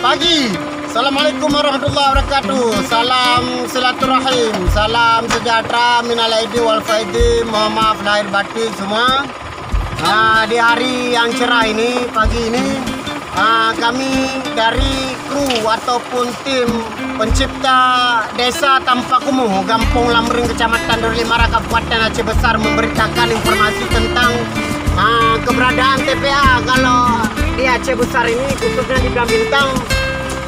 Pagi. Assalamualaikum warahmatullahi wabarakatuh. Salam silaturahim, salam sejahtera, minal aidin wal faidin. Mohon maaf lahir batin semua. Di hari yang cerah ini, pagi ini, kami dari kru ataupun tim pencipta Desa Tanpa Kumuh, Kampung Lamring, Kecamatan Darulimara, Kabupaten Aceh Besar, memberitakan informasi tentang keberadaan TPA kalau di Aceh Besar ini, khususnya di Belang Bintang.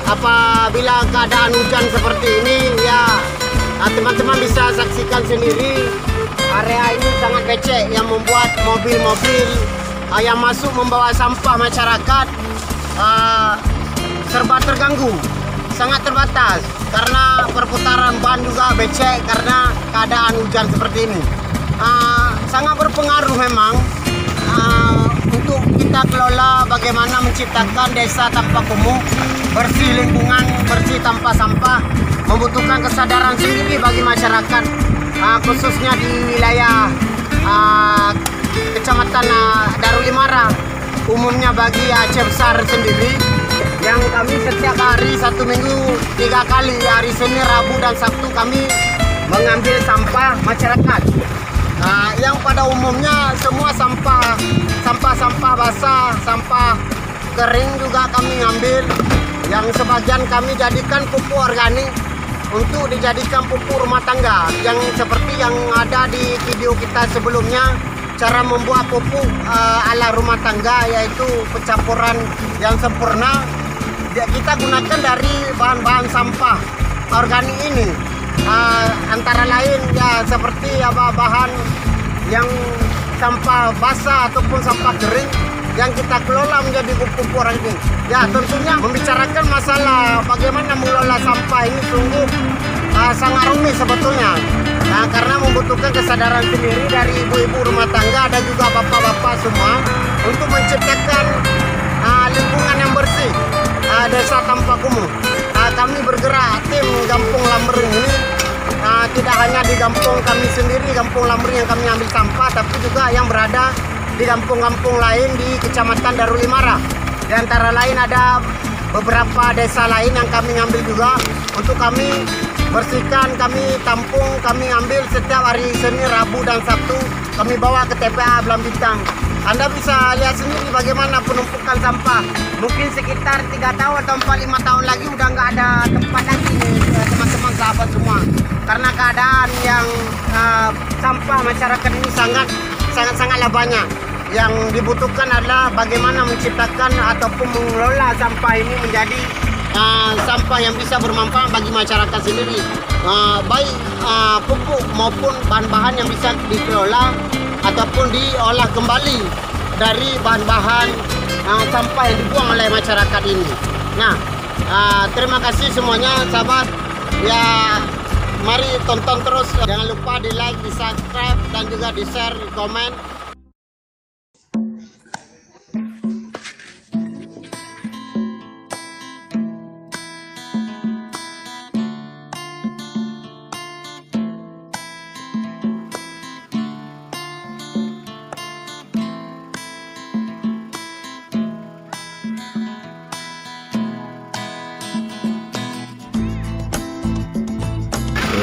Apabila keadaan hujan seperti ini, ya teman-teman bisa saksikan sendiri, area ini sangat becek yang membuat mobil-mobil yang masuk membawa sampah masyarakat serba terganggu, sangat terbatas karena perputaran ban juga becek karena keadaan hujan seperti ini. Sangat berpengaruh memang untuk kita kelola bagaimana menciptakan desa tanpa kumuh, bersih lingkungan, bersih tanpa sampah, membutuhkan kesadaran sendiri bagi masyarakat, khususnya di wilayah Kecamatan Darulimara, umumnya bagi Aceh Besar sendiri, yang kami setiap hari 1 minggu 3 kali, hari Senin, Rabu, dan Sabtu kami mengambil sampah masyarakat. Yang pada umumnya semua sampah basah, sampah kering juga kami ngambil. Yang sebagian kami jadikan pupuk organik untuk dijadikan pupuk rumah tangga. Yang seperti yang ada di video kita sebelumnya, cara membuat pupuk ala rumah tangga, yaitu pencampuran yang sempurna. Kita gunakan dari bahan-bahan sampah organik ini. Antara lain ya seperti bahan yang sampah basah ataupun sampah kering yang kita kelola menjadi pupuk organik. Ya, tentunya membicarakan masalah bagaimana mengelola sampah ini sungguh sangat rumit sebetulnya. Karena membutuhkan kesadaran sendiri dari ibu-ibu rumah tangga dan juga bapak-bapak semua untuk menciptakan lingkungan yang bersih, desa tanpa kumuh. Kami bergerak tim Kampung Lamring ini tidak hanya di kampung kami sendiri, Kampung Lamring yang kami ambil sampah, tapi juga yang berada di kampung-kampung lain di Kecamatan Darulimara. Di antara lain ada beberapa desa lain yang kami ambil juga untuk kami bersihkan, kami tampung, kami ambil setiap hari Senin, Rabu, dan Sabtu. Kami bawa ke TPA Belang Bintang. Anda bisa lihat sendiri bagaimana penumpukan sampah. Mungkin sekitar 3 tahun atau 4-5 tahun lagi udah nggak ada tempat lagi nih, teman-teman sahabat semua. Karena keadaan yang sampah masyarakat ini sangatlah banyak. Yang dibutuhkan adalah bagaimana menciptakan ataupun mengelola sampah ini menjadi sampah yang bisa bermanfaat bagi masyarakat sendiri, baik pupuk maupun bahan-bahan yang bisa dikelola ataupun diolah kembali dari bahan-bahan sampah yang dibuang oleh masyarakat ini. Nah, terima kasih semuanya sahabat. Ya, mari tonton terus, jangan lupa di like, di subscribe, dan juga di share, di komen.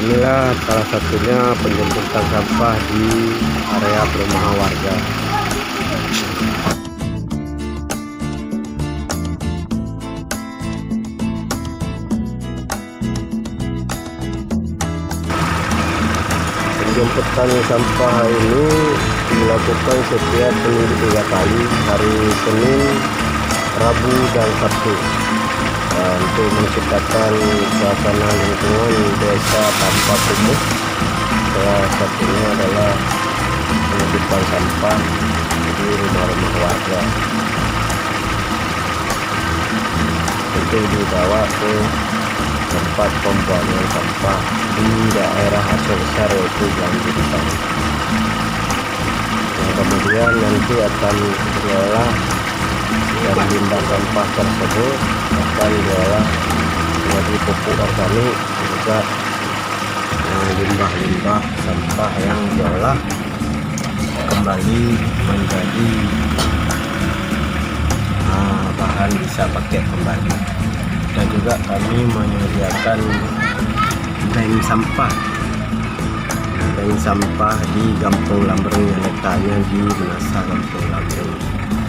Inilah salah satunya penjemputan sampah di area perumahan warga. Penjemputan sampah ini dilakukan setiap seminggu 3 kali, hari Senin, Rabu, dan Sabtu, untuk menciptakan suasana lingkungan desa tanpa kumuh. Salah satunya adalah penyedotan sampah di rumah-rumah warga, itu dibawa ke tempat pembuangan sampah di daerah Aceh Besar, yaitu Belang Bintang. Yang kemudian nanti akan diolah, dan limbah sampah tersebut akan diolah menjadi pupuk organik, juga limbah-limbah sampah yang diolah kembali menjadi bahan bisa pakai kembali. dan juga kami menyediakan bank sampah di Kampung Lambreng yang letaknya di Menasa Kampung Lambreng.